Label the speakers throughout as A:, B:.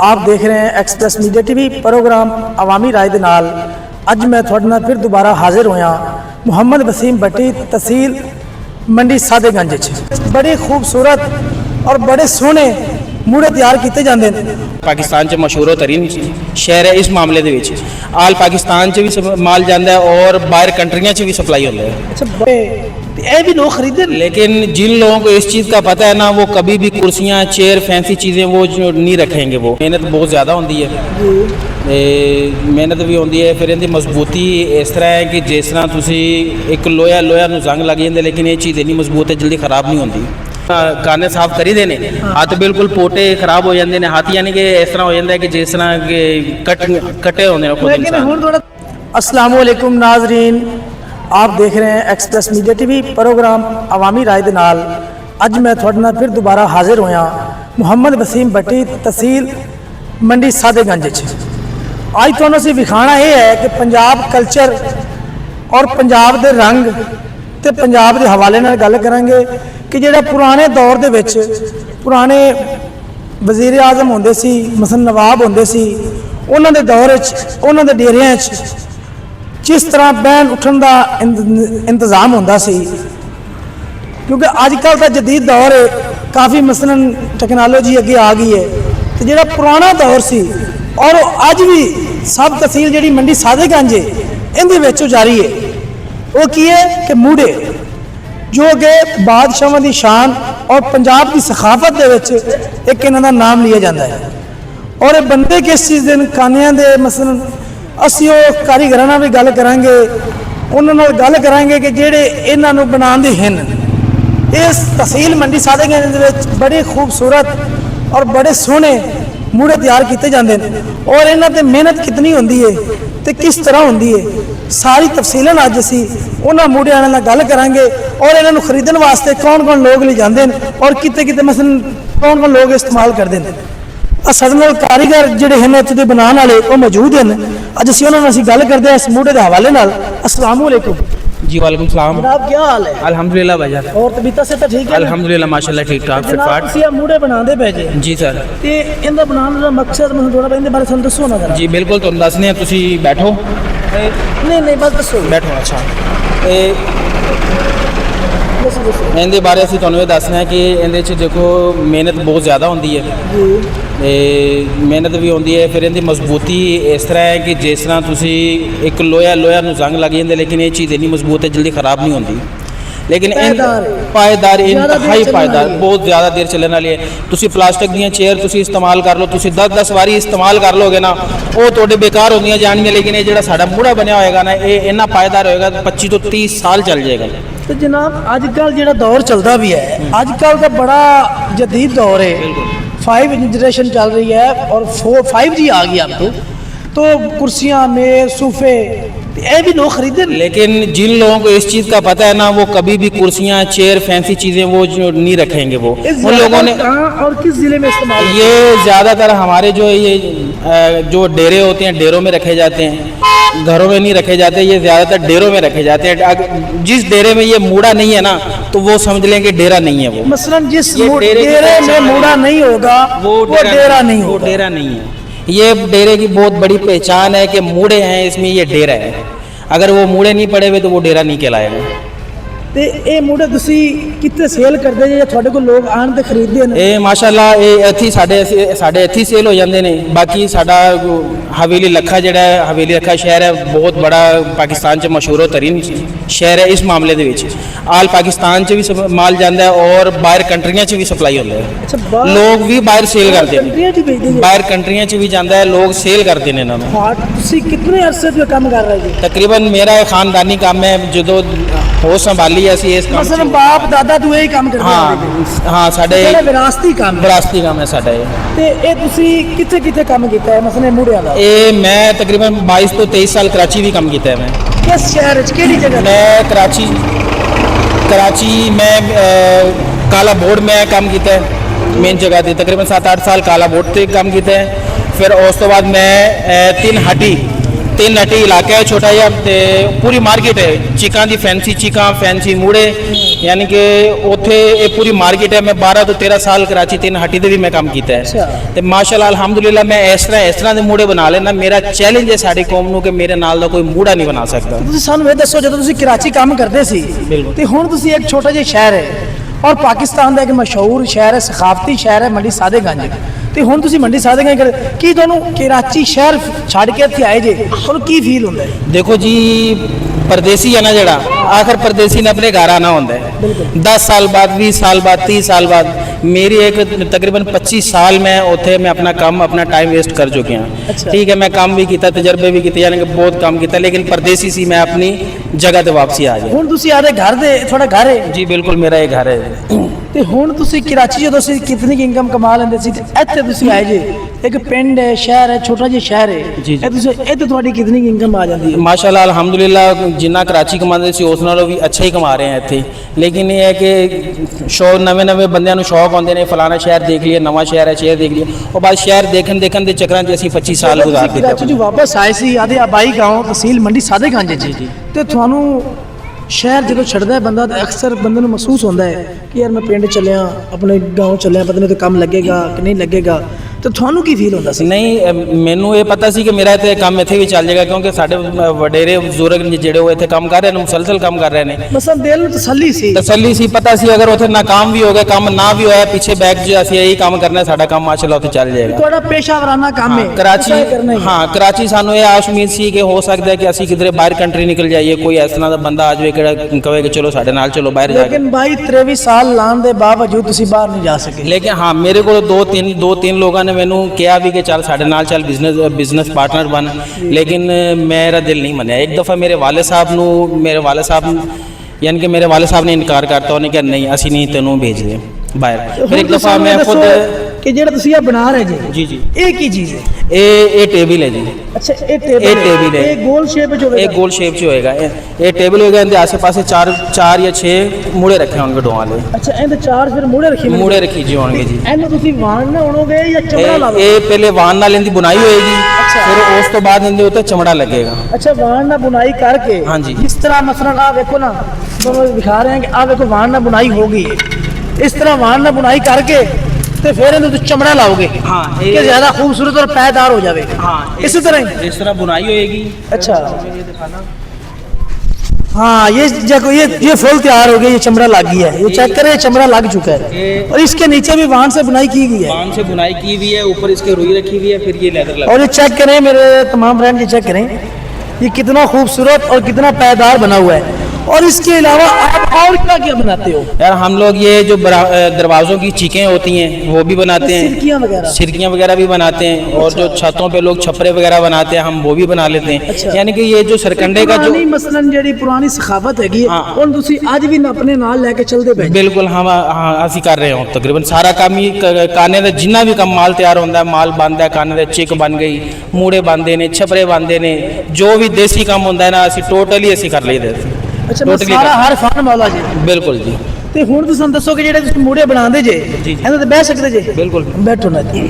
A: आप देख रहे हैं एक्सप्रैस मीडिया टीवी प्रोग्राम अवामी राय दे नाल। अज मैं तुहाडे नाल फिर दोबारा हाजिर होया मुहम्मद वसीम भट्टी तहसील मंडी सादेगंज च। बड़े खूबसूरत और बड़े सोहने मूड़े तैयार किए जाते हैं।
B: पाकिस्तान च मशहूर तरीन शहर है इस मामले दे विच। आल पाकिस्तान च भी माल जाता है और बाहर कंट्रियां च भी सप्लाई होता है।
A: अच्छा, ये भी लोग खरीदे, लेकिन
B: जिन लोगों को इस चीज़ का पता है ना, वो कभी भी कुर्सियाँ चेयर फैंसी चीज़ें वो जो नहीं रखेंगे। वो मेहनत बहुत ज़्यादा होती है, मेहनत भी होती है। फिर इनकी मजबूती इस तरह है कि जिस तरह तुसी एक लोहा नूं जंग लग जाते, लेकिन ये चीज़ इतनी मजबूत है जल्दी खराब नहीं होती। काने साफ करी देने, हाथ बिल्कुल पोटे खराब हो जाते हैं। हाथ यानी कि इस तरह हो जाता है कि जिस तरह के कटे होते हैं।
A: अस्सलाम वालेकुम नाजरीन, आप देख रहे हैं एक्सप्रैस मीडिया टीवी प्रोग्राम अवामी राय दे नाल। अज मैं तुहाडे नाल फिर दोबारा हाजिर होया मुहम्मद वसीम भट्टी तहसील मंडी सादेगंज च। अज तुहानूं असीं विखाना ये है कि पंजाब कल्चर और पंजाब दे रंग ते पंजाब दे हवाले नाल गल करांगे कि जिहड़ा पुराने दौर दे विच पुराने वज़ीर आज़म होंदे सी, मसलन नवाब होंदे सी, उन्हां दे दौर च उन्हां दे डेरियां च जिस तरह बहन उठन का इंतज़ाम होंदा सी। क्योंकि अजकल का जदीद दौर है, काफ़ी मसलन टैक्नोलॉजी अगे आ गई है, तो जो पुराना दौर सी और अज भी सब तहसील जी मंडी सादेगंज है इहदे विच जारी है। वो की है कि मूड़े जो कि बादशाहां की शान और पंजाब की सखाफत दे विच एक इन्हां दा नाम लिया जाता है। और ये बनते किस चीज़ दे कानियां दे, मसलन असी वो कारीगर भी गल करांगे, उन्होंने गल करांगे कि जेड़े इन्हों बनाते हैं। इस तहसील मंडी सादेगंज में बड़े खूबसूरत और बड़े सोहने मूड़े तैयार किए जाते हैं। और इन्हों पर मेहनत कितनी होती है तो किस तरह होती है, सारी तफसीलन अज असी उन्होंने मूड़िया नाल गल करांगे। और इन्हों खरीदने वास्ते कौन कौन लोग ले जाते हैं और किते किते मसलन कौन कौन लोग इस्तेमाल करते हैं। साडे कारीगर जिहड़े हैं इत्थे दे बनाने वाले वो मौजूद हैं। अज असीं उन्हां नाल असीं गल करदे हां इस मूड़े दे हवाले नाल। अस्सलाम वालेकुम
B: जी। वालेकुम सलाम
A: जनाब, क्या हाल है?
B: अल्हम्दुलिल्लाह भाईजान।
A: और तबीयत से तो ठीक है?
B: अल्हम्दुलिल्लाह माशाल्लाह ठीक ठाक। फिर
A: जनाब तुसीं आ मूड़े बनांदे पे जे?
B: जी सर।
A: ते इनदा बनाने दा मकसद मैं थोड़ा इहदे बारे सानूं दस्सो ना जरा।
B: जी बिल्कुल, तुहानूं दस्सने आं, तुसीं बैठो।
A: नहीं बस दस्सो,
B: बैठो। अच्छा, इहदे बारे असीं तुहानूं इह दस्सना है कि इहदे च देखो मेहनत बहुत ज़्यादा होती है, मेहनत भी होती है। फिर इनकी मजबूती इस तरह है कि जिस तरह तुसी एक लोहा नूं जंग लग जाते, लेकिन ये चीज़ इतनी मजबूत है जल्दी खराब नहीं होती। लेकिन पायदार, इंतहाई पायदार, बहुत ज़्यादा देर चलने वाली है। तुसी प्लास्टिक दी चेयर तुसी इस्तेमाल कर लो, तुसी 10 वारी इस्तेमाल कर लोगे ना, वो थोड़े बेकार होंदियां जानियां। लेकिन ये जो साडा मूड़ा बनया होएगा ना, ये इन्ना पायदार होएगा 25 तो 30 साल चल जाएगा।
A: तो जनाब अजकल जो दौर चलता भी है, अजकल का बड़ा जदीद दौर है, 5 जनरेशन चल रही है और 5G आ गई अब तो कुर्सियाँ मेज सोफे ये भी लोग खरीदे।
B: लेकिन जिन लोगों को इस चीज़ का पता है ना, वो कभी भी कुर्सियाँ चेयर फैंसी चीज़ें वो जो नहीं रखेंगे। वो उन लोगों ने
A: और किस ज़िले में इस्तेमाल?
B: ये ज़्यादातर हमारे जो जो डेरे होते हैं, डेरों में रखे जाते हैं, घरों में नहीं रखे जाते। ये ज़्यादातर डेरों में रखे जाते हैं। जिस डेरे में ये मूड़ा नहीं है ना, तो वो समझ लें कि डेरा नहीं है। वो मसलन
A: जिस डेरे में मूड़ा नहीं होगा वो डेरा नहीं होगा।
B: डेरा नहीं है। ये डेरे की बहुत बड़ी पहचान है कि मूड़े हैं, इसमें ये डेरा है। अगर वो मूड़े नहीं पड़े हुए तो वो डेरा नहीं कहलाएगा।
A: ते ये मूड़े तुसी कितने सेल करदे जे, तुहाडे कोल लोग आन ते खरीददे ने?
B: ये माशाल्लाह ये इत्थे साडे इत्थे सेल हो जाते हैं। बाकी साडा हवेली लखा जिहड़ा है, हवेली लखा शहर है, बहुत बड़ा पाकिस्तान च मशहूर तरीन शहर है इस मामले दे विच। आल पाकिस्तान च भी माल जाता है और बाहर कंट्रियां च भी सप्लाई होता है।
A: अच्छा,
B: लोग भी बाहर सेल करते हैं, बाहर कंट्रियां च भी जाता है, लोग सेल करते हैं इन्होंने।
A: तुसी कितने अरसे से काम कर रहे हो?
B: तकरीबन मेरा खानदानी काम है, जो होश संभाली असी इस काम
A: मसलन बाप दादा तू यही काम करदे?
B: हाँ साडे
A: विरासती काम है
B: साडा।
A: ते ए तुसी किथे काम कीता है मसलन मूड़ियां दा?
B: ये मैं तकरीबन 22 तो 23 साल कराची भी काम किया है। मैं
A: किस शहर च, केड़ी जगह?
B: मैं कराची में काला बोर्ड में काम किया है, मेन जगह थी। तकरीबन 7-8 साल काला बोर्ड से काम किया है। फिर उस तो बाद मैं 3 हाटी तीन नटी इलाका है छोटा जिहा ते पूरी मार्केट है चिकां दी फैंसी मूड़े यानी कि उत्थे ये पूरी मार्केट है। मैं 12 तो 13 साल कराची 3 हट्टी दे भी मैं काम कीता है ते माशाअल्लाह अल्हम्दुलिल्लाह मैं इस तरह दे मूड़े बना लेना। मेरा चैलेंज है साडी कौम नूं कि मेरे नाल दा कोई मूड़ा नहीं बना सकदा।
A: ਤੁਸੀਂ ਸਾਨੂੰ ਇਹ ਦੱਸੋ ਜਦੋਂ ਤੁਸੀਂ ਕਰਾਚੀ ਕੰਮ ਕਰਦੇ ਸੀ
B: ਬਿਲਕੁਲ।
A: ਤੇ ਹੁਣ ਤੁਸੀਂ ਇੱਕ ਛੋਟਾ ਜਿਹਾ ਸ਼ਹਿਰ ਹੈ ਔਰ ਪਾਕਿਸਤਾਨ ਦਾ ਇੱਕ ਮਸ਼ਹੂਰ ਸ਼ਹਿਰ ਹੈ ਸਖਾਫਤੀ ਸ਼ਹਿਰ ਹੈ ਮੰਡੀ ਸਾਦੇਗੰਜ ਤੇ ਹੁਣ ਤੁਸੀਂ ਮੰਡੀ ਸਾਦੇਗੰਜ ਕੀ ਤੁਹਾਨੂੰ ਕਰਾਚੀ ਸ਼ਹਿਰ ਛੱਡ ਕੇ ਇੱਥੇ ਆਏ ਜੇ ਤੁਹਾਨੂੰ ਕੀ ਫੀਲ ਹੁੰਦਾ ਹੈ?
B: देखो जी परदेसी है ना जड़ा आखिर परदेसी ने अपने घर आना होता है 10 साल बाद 20 साल बाद 30 साल बाद मेरी एक तकरीबन 25 साल में उथे मैं अपना काम अपना टाइम वेस्ट कर चुके हैं।
A: अच्छा।
B: ठीक है मैं काम भी किया तजर्बे भी किए यानी कि बहुत काम किया लेकिन परदेसी सी मैं अपनी जगह ते वापसी आ गया।
A: ਹੁਣ ਤੁਸੀਂ ਆਦੇ ਘਰ ਦੇ ਤੁਹਾਡਾ ਘਰ ਹੈ
B: जी बिल्कुल मेरा ये घर है।
A: ਤੇ ਹੁਣ ਤੁਸੀਂ ਕਰਾਚੀ ਜਦੋਂ ਸੀ ਕਿੰਨੀ ਕੁ ਇਨਕਮ ਕਮਾ ਲੈਂਦੇ ਸੀ ਤੇ ਇੱਥੇ ਤੁਸੀਂ ਆਏ ਜੇ ਇੱਕ ਪਿੰਡ ਹੈ ਸ਼ਹਿਰ ਹੈ ਛੋਟਾ ਜਿਹਾ ਸ਼ਹਿਰ ਹੈ
B: ਜੀ, ਜੀ।
A: ਇਹ ਤੁਸੀਂ ਇੱਥੇ ਤੁਹਾਡੀ ਕਿੰਨੀ ਕੁ ਇਨਕਮ ਆ ਜਾਂਦੀ ਹੈ?
B: माशाल्लाह अल्हम्दुलिल्लाह जिन्ना कराची कमाते सी उस नालों भी अच्छा ही कमा रहे हैं इत्थे लेकिन ये है कि शौक नवे बंदियां नूं शौक आउंदे ने फलाना शहर देख लिया नवा शहर है शहर देख लिया और बाद शहर देखन दे चक्करां 'ਚ ਅਸੀਂ 25 ਸਾਲ ਗੁਜ਼ਾਰ ਦਿੱਤੇ।
A: ਕਰਾਚੀ ਜੋ ਵਾਪਸ ਆਏ ਸੀ ਆਦੇ ਆਬਾਈ ਗਾਉਂ ਤਹਿਸੀਲ ਮੰਡੀ ਸਾਦੇਗੰਜ ਜੀ ਤੇ ਤੁਹਾਨੂੰ ਸ਼ਹਿਰ ਜਦੋਂ ਛੱਡਦਾ ਹੈ ਬੰਦਾ ਤਾਂ ਅਕਸਰ ਬੰਦੇ ਨੂੰ ਮਹਿਸੂਸ ਹੁੰਦਾ ਹੈ ਕਿ ਯਾਰ ਮੈਂ ਪਿੰਡ ਚੱਲਿਆ ਆਪਣੇ ਗਾਉਂ ਚੱਲਿਆ ਪਤਾ ਨਹੀਂ ਤੇ ਕੰਮ ਲੱਗੇਗਾ ਕਿ ਨਹੀਂ ਲੱਗੇਗਾ ਤੇ ਤੁਹਾਨੂੰ ਕੀ ਫੀਲ ਹੁੰਦਾ ਸੀ?
B: ਨਹੀਂ ਮੈਨੂੰ ਇਹ ਪਤਾ ਸੀ ਕਿ ਮੇਰਾ ਇੱਥੇ ਕੰਮ ਇੱਥੇ ਵੀ ਚੱਲ ਜਾਏਗਾ ਕਿਉਂਕਿ ਸਾਡੇ ਵਡੇਰੇ ਬਜ਼ੁਰਗ ਜਿਹੜੇ ਉਹ ਇੱਥੇ ਕੰਮ ਕਰ ਰਹੇ ਨੇ ਮੁਸਲਸਲ ਕੰਮ ਕਰ ਰਹੇ ਨੇ।
A: ਮਸਾਂ ਦਿਲ ਨੂੰ ਤਸੱਲੀ ਸੀ
B: ਪਤਾ ਸੀ ਅਗਰ ਉੱਥੇ ਨਾਕਾਮ ਵੀ ਹੋ ਗਏ ਕੰਮ ਨਾ ਵੀ ਹੋਇਆ ਪਿੱਛੇ ਬੈਕ 'ਚ ਅਸੀਂ ਇਹੀ ਕੰਮ ਕਰਨਾ ਸਾਡਾ ਕੰਮ ਮਾਸ਼ਾਅੱਲਾ ਉੱਥੇ ਚੱਲ ਜਾਏਗਾ।
A: ਤੁਹਾਡਾ ਪੇਸ਼ਾਵਰਾਨਾ ਕੰਮ ਹੈ
B: ਕਰਾਚੀ ਸਾਨੂੰ ਇਹ ਆਸ ਉਮੀਦ ਸੀ ਕਿ ਹੋ ਸਕਦਾ ਹੈ ਕਿ ਅਸੀਂ ਕਿਧਰੇ ਬਾਹਰ ਕੰਟਰੀ ਨਿਕਲ ਜਾਈਏ ਕੋਈ ਇਸ ਤਰ੍ਹਾਂ ਦਾ ਬੰਦਾ ਆ ਜਾਵੇ ਕਿਹੜਾ ਕਹੇ ਕਿ ਚਲੋ ਸਾਡੇ ਨਾਲ ਚਲੋ ਬਾਹਰ ਜਾ ਕੇ।
A: ਲੇਕਿਨ 22-23 ਸਾਲ ਲਾਣ ਦੇ ਬਾਵਜੂਦ ਤੁਸੀਂ ਬਾਹਰ ਨਹੀਂ ਜਾ ਸਕੇ।
B: ਲੇਕਿਨ ਹਾਂ ਮੇਰੇ ਕੋਲ ਦੋ ਤਿੰਨ ਲੋਕਾਂ ਨੇ ਮੈਨੂੰ ਕਿਹਾ ਵੀ ਕਿ ਚੱਲ ਸਾਡੇ ਨਾਲ ਚੱਲ ਬਿਜ਼ਨਸ ਪਾਰਟਨਰ ਬਣ ਲੇਕਿਨ ਮੇਰਾ ਦਿਲ ਨਹੀਂ ਮੰਨਿਆ। ਇੱਕ ਦਫਾ ਮੇਰੇ ਵਾਲਿਦ ਸਾਹਿਬ यानी कि मेरे वाले साहब ने इनकार करता उन्हें कहा नहीं असी नहीं तेनों भेज दे बाहर। फिर एक दफ़ा मैं खुद
A: कि जेड़ा तुसी ये बना रहे जी
B: जी
A: ये की चीज़ है?
B: ये टेबल है जी।
A: अच्छा ये टेबल है। ये गोल शेप जो
B: एक गोल शेप जो होएगा ये टेबल होएगा इनके आसे पासे चार या 6 मुड़े रखे होंगे डोआ ले।
A: अच्छा इनके 4 फिर मुड़े रखी जी
B: होंगे जी।
A: इन्हें तुसी वान ना उड़ोगे या चमड़ा लाओगे?
B: ये पहले वान नाल इनकी बुनाई होएगी फिर उस तो बाद इनके ऊपर चमड़ा लगेगा।
A: अच्छा वान ना बुनाई करके
B: हाँ जी
A: इस तरह मसलन आप देखो ना तो दिखा रहे हैं कि आप देखो वान ना बुनाई होगी इस तरह वान ना बुनाई करके तो फिर इन्हें चमड़ा लाओगे। हाँ कि ज्यादा खूबसूरत और पैदार हो जाए। हाँ इसी तरह इस तरह
B: बुनाई होएगी।
A: अच्छा हाँ ये फुल तैयार हो गई ये चमड़ा लग गया है ये चेक करें चमड़ा लग चुका है और इसके नीचे भी वान से बुनाई की गई है।
B: वान से बुनाई की हुई है ऊपर इसके रुई रखी हुई है फिर ये लेदर लगा।
A: और ये चेक करें मेरे तमाम फ्रेंड ये चेक करें ये कितना खूबसूरत और कितना पैदार बना हुआ है। और इसके अलावा आप और क्या बनाते हो?
B: यार हम लोग ये जो दरवाज़ों की चीखें होती हैं वो भी बनाते हैं सिरकियाँ वगैरह भी बनाते हैं और जो छतों पे लोग छपरे वगैरह बनाते हैं हम वो भी बना लेते हैं। अच्छा। यानी कि ये जो सरकंडे का जो
A: मसलन जेडी पुरानी सखावत है उन तुसी आज भी अपने नाल लेके चलते पे?
B: बिल्कुल हम असी कर रहे हो तकरीबन सारा काम ही काने का जिन्ना भी कम माल तैयार होता है माल बनता है काने का चिक बन गई मूड़े बनते ने छपरे बनते ने जो भी देसी काम होता है ना असी टोटली असी कर लेते।
A: अच्छा सारा हर फन मौला जी।
B: बिल्कुल जी।
A: ਤੇ ਹੁਣ ਤੁਸੀਂ ਸਾਨੂੰ ਦੱਸੋ ਕਿ ਜਿਹੜੇ ਤੁਸੀਂ ਮੂੜੇ ਬਣਾਉਂਦੇ ਜੇ ਇਹਨਾਂ ਤੇ ਬਹਿ ਸਕਦੇ ਜੇ?
B: ਬਿਲਕੁਲ
A: ਬੈਠੋ ਨਾ ਜੀ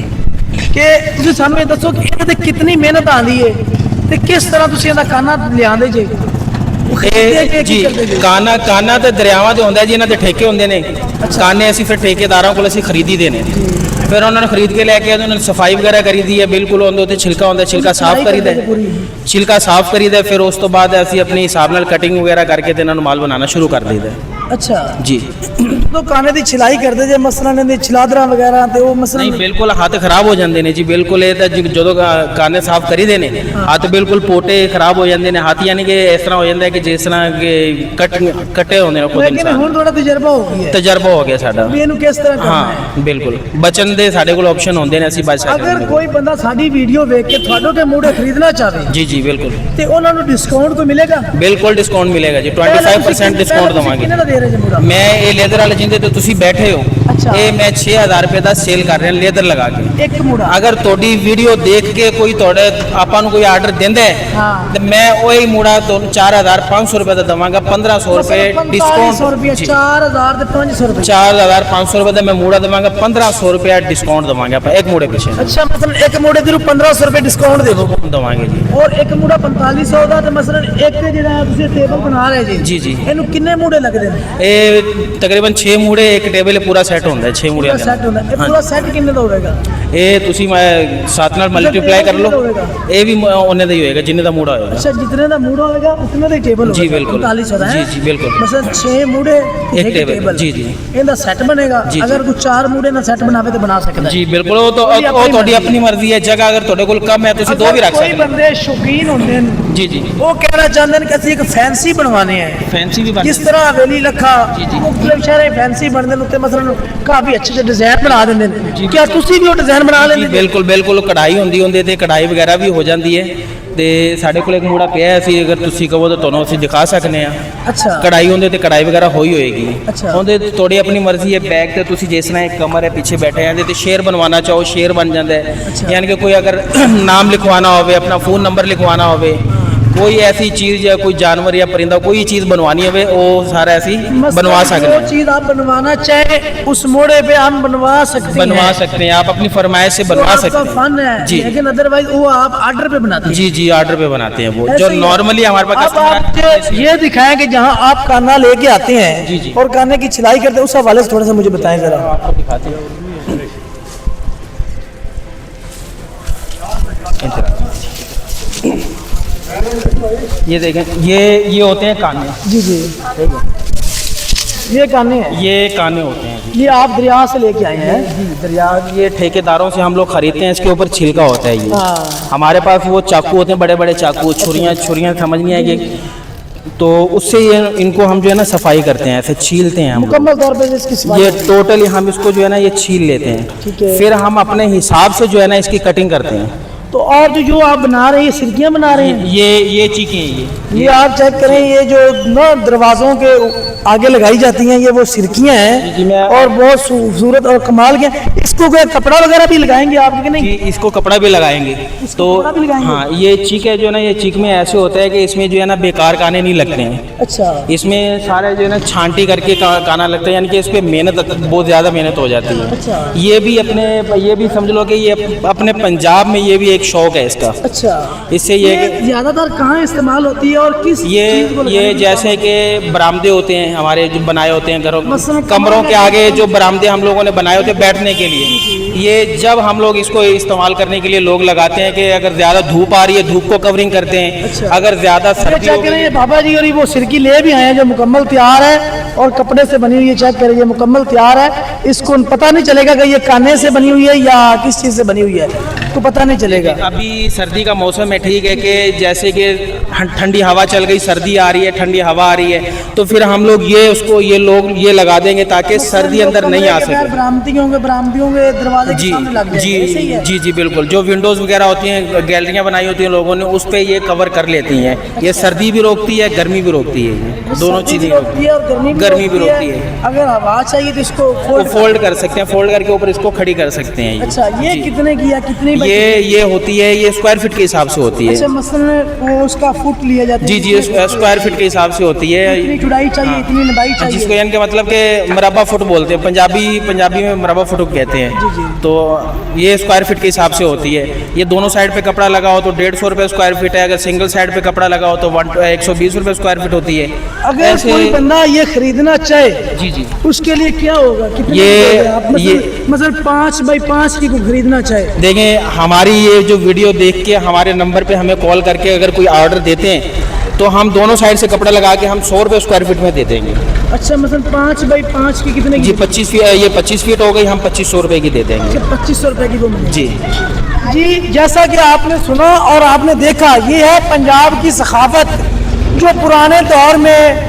A: ਕਿ ਤੁਸੀਂ ਸਾਨੂੰ ਇਹ ਦੱਸੋ ਕਿ ਇਹਨਾਂ ਤੇ ਕਿੰਨੀ ਮਿਹਨਤ ਆਂਦੀ ਹੈ ਤੇ ਕਿਸ ਤਰ੍ਹਾਂ ਤੁਸੀਂ ਇਹਦਾ ਕਾਨਾ ਲਿਆਉਂਦੇ ਜੇ?
B: ਜੀ ਕਾਨਾ ਤੇ ਦਰਿਆਵਾਂ ਤੇ ਹੁੰਦਾ ਜੀ ਇਹਨਾਂ ਦੇ ਠੇਕੇ ਹੁੰਦੇ ਨੇ ਕਾਨੇ ਅਸੀਂ ਫਿਰ ਠੇਕੇਦਾਰਾਂ ਕੋਲ ਅਸੀਂ ਖਰੀਦੀਦੇ ਨੇ ਫਿਰ ਉਹਨਾਂ ਨੂੰ ਖਰੀਦ ਕੇ ਲੈ ਕੇ ਉਹਨਾਂ ਨੂੰ ਸਫਾਈ ਵਗੈਰਾ ਕਰੀਦੀ ਹੈ ਬਿਲਕੁਲ ਉਹਦੇ ਉੱਤੇ ਛਿਲਕਾ ਹੁੰਦਾ ਛਿਲਕਾ ਸਾਫ਼ ਕਰੀਦਾ ਫਿਰ ਉਸ ਤੋਂ ਬਾਅਦ ਅਸੀਂ ਆਪਣੇ ਹਿਸਾਬ ਨਾਲ ਕਟਿੰਗ ਵਗੈਰਾ ਕਰਕੇ ਤੇ ਇਹਨਾਂ ਨੂੰ ਮਾਲ ਬਣਾਉਣਾ ਸ਼ੁਰੂ ਕਰ ਦਈਦਾ।
A: अच्छा
B: जी
A: तो काने दी छिलाई करते जे मसलन इहदे छिलादरा वगैरह ते वो मसलन
B: नहीं बिल्कुल हाथ खराब हो जाते हैं जी बिल्कुल ये तो जो काने साफ करी देने हाथ बिल्कुल पोटे खराब हो जाते हैं हाथ यानी कि इस तरह हो जाता है कि जिस तरह के कटे होंगे
A: लेकिन हुण थोड़ा तजर्बा हो गया
B: तजर्बा हो गया साडा
A: भी इहनू किस तरह करना है।
B: हाँ बिल्कुल बचन दे साडे कोल ऑप्शन होंदे ने ਅਸੀਂ बच सकते
A: अगर कोई बंदा साडी वीडियो देख के ਤੁਹਾਡੇ ਤੇ ਮੂੜੇ ਖਰੀਦਣਾ ਚਾਹੇ
B: जी जी बिल्कुल
A: ਤੇ ਉਹਨਾਂ ਨੂੰ ਡਿਸਕਾਊਂਟ ਕੋਈ ਮਿਲੇਗਾ?
B: बिल्कुल डिस्काउंट मिलेगा जी 25% डिस्काउंट दवांगे।
A: ਕਿੰਨੇ ਦਾ ਦੇ ਰਹੇ ਜੀ ਮੂੜਾ?
B: मैं ये लेदर वाले जिंदे तो तुसी बैठे हो
A: अच्छा।
B: ये मैं 6000 रुपए ਦਾ ਸੇਲ ਕਰ ਰਿਹਾ ਲੇਦਰ ਲਗਾ ਕੇ।
A: ਇੱਕ ਮੂੜਾ
B: ਅਗਰ ਤੁਹਾਡੀ ਵੀਡੀਓ ਦੇਖ ਕੇ ਕੋਈ ਤੁਹਾਡੇ ਆਪਾਂ ਨੂੰ ਕੋਈ ਆਰਡਰ ਦਿੰਦਾ ਹੈ
A: ਹਾਂ।
B: ਤੇ ਮੈਂ ਉਹੀ ਮੂੜਾ ਤੁਹਾਨੂੰ 4500 ਰੁਪਏ ਦਾ ਦਵਾਂਗਾ, 1500 ਰੁਪਏ
A: 4500
B: ਡਿਸਕਾਊਂਟ।
A: ਰੁਪਏ, 4000 ਤੇ 500 ਰੁਪਏ।
B: 4500 ਰੁਪਏ ਦਾ ਮੈਂ ਮੂੜਾ ਦਵਾਂਗਾ, 1500 ਰੁਪਏ ਡਿਸਕਾਊਂਟ ਦਵਾਂਗੇ ਆਪਾਂ ਇੱਕ ਮੂੜੇ ਪਿੱਛੇ
A: ਅੱਛਾ, ਮਤਲਬ ਇੱਕ ਮੂੜੇ ਦੇ ਨੂੰ 1500 ਰੁਪਏ ਡਿਸਕਾਊਂਟ ਦੇਵੋ
B: ਦਵਾਂਗੇ ਜੀ।
A: ਔਰ ਇੱਕ ਮੂੜਾ 4500 ਦਾ ਤੇ ਮਸਲਨ ਇੱਕ ਜਿਹੜਾ ਤੁਸੀਂ ਟੇਬਲ ਬਣਾ ਰਹੇ ਜੀ
B: ਜੀ, ਜੀ।
A: ਇਹਨੂੰ ਕਿੰਨੇ ਮੂੜੇ ਲੱਗਦੇ ਨੇ?
B: ਇਹ ਤਕਰੀਬਨ 6 ਮੂੜੇ ਇੱਕ ਟੇਬਲ ਪੂਰਾ ਸੈੱਟ ਹੁੰਦਾ ਹੈ, 6 ਮੂੜੇ
A: ਪੂਰਾ ਸੈੱਟ ਹੁੰਦਾ, ਇਹ ਪੂਰਾ ਸੈੱਟ ਕਿੰਨੇ ਦਾ ਹੋਵੇਗਾ?
B: ਇਹ ਤੁਸੀਂ ਮੈਂ 7 ਨਾਲ ਮਲਟੀਪਲਾਈ ਕਰ ਲਓ, ਇਹ ਵੀ ਉਹਨੇ ਦਾ ਹੀ ਹੋਏਗਾ ਜਿੰਨੇ ਦਾ ਮੂੜਾ ਹੋਏਗਾ।
A: ਅੱਛਾ, ਜਿਤਨੇ ਦਾ ਮੂੜਾ ਹੋਵੇਗਾ ਉਤਨੇ ਦਾ ਹੀ ਟੇਬਲ ਹੋਵੇਗਾ।
B: ਜੀ ਬਿਲकुल
A: 4500 ਦਾ
B: ਜੀ, ਜੀ ਬਿਲकुल।
A: ਮਸਲਨ 6 ਮੂੜੇ
B: ਇੱਕ ਟੇਬਲ। ਜੀ, ਜੀ।
A: ਇਹਦਾ ਸੈੱਟ ਬਣੇਗਾ।
B: ਜੀ, ਜੀ।
A: ਅਗਰ ਕੋਈ 4 ਮੂੜੇ ਨਾਲ ਸੈੱਟ ਬਣਾਵੇ ਤਾਂ ਬਣਾ ਸਕਦਾ ਹੈ।
B: ਜੀ ਬਿਲकुल, ਉਹ ਤੁਹਾਡੀ ਆਪਣੀ ਮਰਜ਼ੀ ਹੈ। ਜਗ੍ਹਾ ਅਗਰ ਤੁਹਾਡੇ ਕੋਲ ਕਮ ਹੈ ਤੁਸੀਂ ਦੋ ਵੀ ਰੱਖ
A: ਕੋਈ
B: ਸਕਦੇ ਹੋ।
A: ਬੰਦੇ ਸ਼ੌਕੀਨ ਹੁੰਦੇ ਨੇ,
B: ਜੀ, ਜੀ।
A: ਉਹ ਕਹਿਣਾ ਚਾਹੁੰਦੇ ਨੇ ਕਿ ਅਸੀਂ ਇੱਕ ਫੈਂਸੀ ਬਣਵਾਣੇ ਹੈ,
B: ਫੈਂਸੀ ਵੀ
A: ਜਿਸ ਤਰ੍ਹਾਂ ਹਵੇਲੀ ਲੱਖਾ
B: ਜੀ, ਜੀ।
A: ਮੁਖਤਲਿਫ ਸ਼ਹਿਰੇ ਫੈਂਸੀ ਬਣਦੇ ਨੇ ਉੱਤੇ ਮਸਲਨ ਕਾਫੀ ਅੱਛੇ ਜਿਹੇ ਡਿਜ਼ਾਈਨ ਬਣਾ ਦਿੰਦੇ ਨੇ। ਕੀ ਤੁਸੀਂ ਵੀ ਉਹ ਡਿਜ਼ਾਈਨ ਬਣਾ
B: ਜੀ
A: ਲੈਂਦੇ?
B: ਬਿਲकुल ਬਿਲकुल, ਕਢਾਈ ਹੁੰਦੀ ਤੇ ਕਢਾਈ ਵਗੈਰਾ ਵੀ ਹੋ ਜਾਂਦੀ ਹੈ। ਤੇ ਸਾਡੇ ਕੋਲ ਇੱਕ ਮੂੜਾ ਪਿਆ ਹੈ, ਅਸੀਂ ਅਗਰ ਤੁਸੀਂ ਕਹੋ ਤਾਂ ਤੁਹਾਨੂੰ ਅਸੀਂ ਦਿਖਾ ਸਕਦੇ ਹਾਂ।
A: ਅੱਛਾ,
B: ਕਢਾਈ ਹੁੰਦੇ ਤੇ ਕਢਾਈ ਵਗੈਰਾ ਹੋਈ ਹੋਏਗੀ।
A: ਅੱਛਾ।
B: ਉਹਦੇ ਤੁਹਾਡੀ ਆਪਣੀ ਮਰਜ਼ੀ ਹੈ। ਬੈਗ ਤੇ ਤੁਸੀਂ ਜਿਸ ਤਰ੍ਹਾਂ ਇੱਕ ਕਮਰ ਹੈ ਪਿੱਛੇ ਬੈਠੇ ਜਾਂਦੇ ਤੇ ਸ਼ੇਰ ਬਣਵਾਉਣਾ ਚਾਹੋ ਸ਼ੇਰ ਬਣ ਜਾਂਦਾ ਹੈ।
A: ਅੱਛਾ।
B: ਯਾਨੀ ਕਿ ਕੋਈ ਅਗਰ ਨਾਮ ਲਿਖਵਾना ਹੋਵੇ, ਆਪਣਾ फ़ोन नंबर लिखवाना होवे, कोई ऐसी चीज़ या कोई जानवर या परिंदा कोई चीज़ बनवानी है वो सारा ऐसी बनवा सकते
A: जो
B: हैं।
A: चीज आप बनवाना चाहे उस मोड़े पे हम बनवा सकते हैं।
B: आप अपनी फरमाइश से
A: वो
B: बनवा
A: आपका
B: सकते हैं।
A: फन है,
B: जी।
A: लेकिन अदरवाइज वो आप ऑर्डर पे बनाते हैं।
B: जी, जी, ऑर्डर पे बनाते हैं वो
A: ऐसे
B: जो
A: ही है।
B: नॉर्मली हमारे पास
A: अब आप
B: कस्टमर
A: ये दिखाएं कि जहाँ आप काना लेके आते हैं
B: जी, जी।
A: और काने की छिलाई करते हैं, उस हवाले से थोड़ा सा मुझे बताएं जरा।
B: आपको दिखाते हैं। ये देखें, ये होते हैं काने।
A: जी जी, ये काने हैं,
B: ये काने होते हैं।
A: ये आप दरिया से लेके आए हैं?
B: जी, दरिया ये ठेकेदारों से हम लोग खरीदते हैं। इसके ऊपर छिलका होता है ये।
A: हाँ।
B: हमारे पास वो चाकू होते हैं, बड़े बड़े चाकू, छुरियाँ समझ नहीं आएगी, तो उससे ये इनको हम जो है ना सफाई करते हैं, ऐसे छीलते हैं हम लोग।
A: मुकम्मल तौर पे इसकी सफाई
B: ये टोटली हम इसको जो है ना ये छील लेते
A: ठीक
B: हैं,
A: है।
B: फिर हम अपने हिसाब से जो है ना इसकी कटिंग करते हैं।
A: तो और जो आप बना रहे हैं, सिरकियाँ बना रहे हैं?
B: ये चीखें
A: ये आप चेक करें, ये जो ना दरवाज़ों के आगे लगाई जाती हैं, ये वो सिरकियाँ
B: जी, जी,
A: हैं
B: मैं-
A: और बहुत खूबसूरत और कमाल के। इसको क्या कपड़ा वगैरह भी लगाएंगे आप कि नहीं?
B: जी, इसको कपड़ा भी लगाएंगे। तो
A: कपड़ा भी लगाएंगे?
B: हाँ, ये चीक है जो है ना, ये चीक में ऐसे होता है कि इसमें जो है ना बेकार काने नहीं लगते हैं।
A: अच्छा,
B: इसमें सारे जो है ना छांटी करके काना लगता है, यानी कि इस पे मेहनत बहुत ज़्यादा मेहनत हो जाती है।
A: अच्छा।
B: ये भी समझ लो कि ये अपने पंजाब में ये भी एक शौक है इसका।
A: अच्छा।
B: इससे ये
A: ज़्यादातर कहाँ इस्तेमाल होती है और किस चीज़ को
B: ये
A: लगाने की
B: जैसे कि बरामदे होते हैं हमारे जो बनाए होते हैं घरों
A: मसलन
B: कमरों के आगे जो बरामदे हम लोगों ने बनाए होते हैं बैठने के लिए। ये जब हम लोग इसको इस्तेमाल करने के लिए लोग लगाते हैं कि अगर ज़्यादा धूप आ रही है, धूप को कवरिंग करते हैं।
A: अच्छा।
B: अगर ज़्यादा
A: ये
B: सर्दी
A: चेक
B: हो
A: करें,
B: गई-
A: ये बाबा जी और ये वो सिरकी ले भी आए हैं जो मुकम्मल तैयार है और कपड़े से बनी हुई है। चेक करें, ये मुकम्मल तैयार है। इसको पता नहीं चलेगा कि ये काने से बनी हुई है या किस चीज़ से बनी हुई है, तो पता नहीं चलेगा।
B: अभी सर्दी का मौसम है, ठीक है कि जैसे कि ठंडी हवा चल गई, सर्दी आ रही है, ठंडी हवा आ रही है, तो फिर हम लोग ये लोग ये लगा देंगे ताकि सर्दी अंदर नहीं आ सके।
A: बरामदी होंगे दरवाजे के
B: जी,
A: सामने लग
B: जी,
A: जाएंगे, ऐसे ही है?
B: जी, जी बिल्कुल। जो विंडोज़ वगैरह होती हैं, गैलरियाँ बनाई होती हैं लोगों ने, उस पे ये कवर कर लेती हैं। ये सर्दी भी रोकती है, गर्मी भी रोकती है, ये दोनों
A: सर्दी भी
B: चीज़ें
A: रोकती है और गर्मी भी रोकती है। अगर हवा चाहिए तो इसको
B: फोल्ड कर सकते हैं, फोल्ड करके ऊपर इसको खड़ी कर सकते हैं।
A: अच्छा, ये
B: जी।
A: कितने की है, कितनी बाई
B: ये होती है, ये स्क्वायर फीट के हिसाब से होती
A: अच्छा,
B: है।
A: मसलन वो उसका फुट लिया जाता है?
B: जी, जी, स्क्वायर फीट के हिसाब से होती है।
A: इतनी चौड़ाई चाहिए,
B: हाँ।
A: इतनी लंबाई चाहिए।
B: जिसको यानी कि मतलब कि मरबा फुट बोलते हैं, पंजाबी में मरबा फुट कहते हैं।
A: जी, जी।
B: तो ये स्क्वायर फीट के हिसाब से होती है। ये दोनों साइड पे कपड़ा लगा हो तो 150 रुपये स्क्वायर फीट है। अगर सिंगल साइड पे कपड़ा लगा हो तो 120 रुपये स्क्वायर फीट होती है।
A: अगर
B: ऐसे-
A: कोई बंदा ये खरीदना चाहे,
B: जी, जी,
A: उसके लिए क्या होगा? कितने
B: ये-
A: की दोगे आप? मतलब 5 बाई 5 की को खरीदना चाहे,
B: देखें हमारी ये जो वीडियो देख के हमारे नंबर पे हमें कॉल करके अगर कोई ऑर्डर देते हैं तो हम दोनों साइड से कपड़ा लगा के हम 100 रुपये स्क्वायर फीट में दे देंगे।
A: अच्छा, मतलब 5 बाई 5 की कितने
B: जी
A: की?
B: 25 फीट, ये 25 फीट हो गई, हम 2500 रुपये की दे देंगे।
A: 2500 रुपए की वो मिलेगी।
B: जी,
A: जी, जैसा कि आपने सुना और आपने देखा, ये है पंजाब की सखाफत जो पुराने दौर में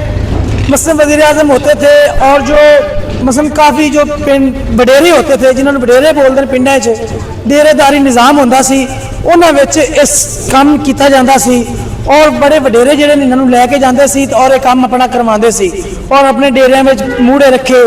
A: मसलन वज़ीर आज़म होते थे और जो मसलन काफ़ी जो पिंड वडेरे होते थे, जिन्होंने वडेरे बोलते हैं पिंडां 'ਚ डेरेदारी निज़ाम ਹੁੰਦਾ ਸੀ, ਉਹਨਾਂ ਵਿੱਚ ਇਸ ਕੰਮ ਕੀਤਾ ਜਾਂਦਾ ਸੀ और बड़े वडेरे ਜਿਹੜੇ ਇਹਨਾਂ ਨੂੰ ਲੈ ਕੇ ਜਾਂਦੇ ਸੀ और ਇਹ ਕੰਮ ਆਪਣਾ ਕਰਵਾਉਂਦੇ ਸੀ और अपने डेरिया में मूड़े रखे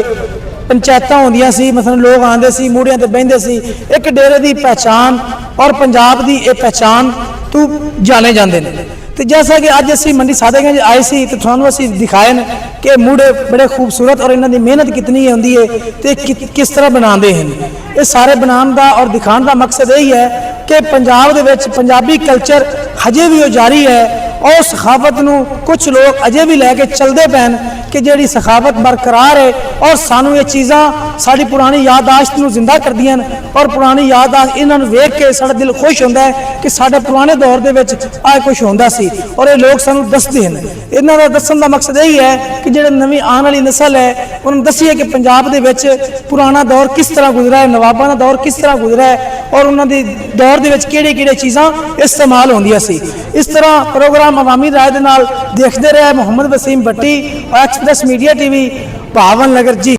A: ਪੰਚਾਇਤਾਂ ਹੁੰਦੀਆਂ ਸੀ, ਮਸਲਨ ਲੋਕ ਆਉਂਦੇ ਸੀ, ਮੂਹੜਿਆਂ ਤੇ ਬਹਿੰਦੇ ਸੀ, ਇੱਕ ਡੇਰੇ ਦੀ ਪਹਿਚਾਣ ਔਰ ਪੰਜਾਬ ਦੀ ਇਹ ਪਹਿਚਾਣ ਤੋਂ ਜਾਣੇ ਜਾਂਦੇ ਨੇ। तो जैसा कि अज असी मंडी सादेगंज आए सी तो थानू असी दिखाए न कि मूड़े बड़े खूबसूरत और इन्हों की मेहनत कितनी होंदी है तो किस तरह बनाते हैं। ये सारे बनाने का और दिखाने का मकसद यही है कि पंजाब दे विच पंजाबी कल्चर हजे भी वो जारी है और सखावत नू कुछ लोग अजे भी लैके चलते पैन कि जिहड़ी सखावत बरकरार है और सानू ये चीज़ां साड़ी पुरानी याददाश्त नू जिंदा कर दियां और पुरानी याददाश्त इन्हां नू वेख के साडा दिल खुश होंदा है कि साडे पुराने दौर दे विच आ कुछ होंदा सी और ये लोग सानू दसदे हैं। इन्हां दा दस्सण दा मकसद यही है कि जिहड़ी नवीं आने वाली नस्ल है उन्हें दसीए कि पंजाब दे विच पुराना दौर किस तरह गुजरा है, नवाबां दा दौर किस तरह गुजरा है और उन्हां दी दौर दे विच किहड़ी-किहड़ी चीज़ां इस्तेमाल होंदियां सी। इस तरह प्रोग्राम अवामी राय दे नाल देखते रहे मोहम्मद वसीम भट्टी और एक्सप्रेस मीडिया टीवी भावन नगर जी।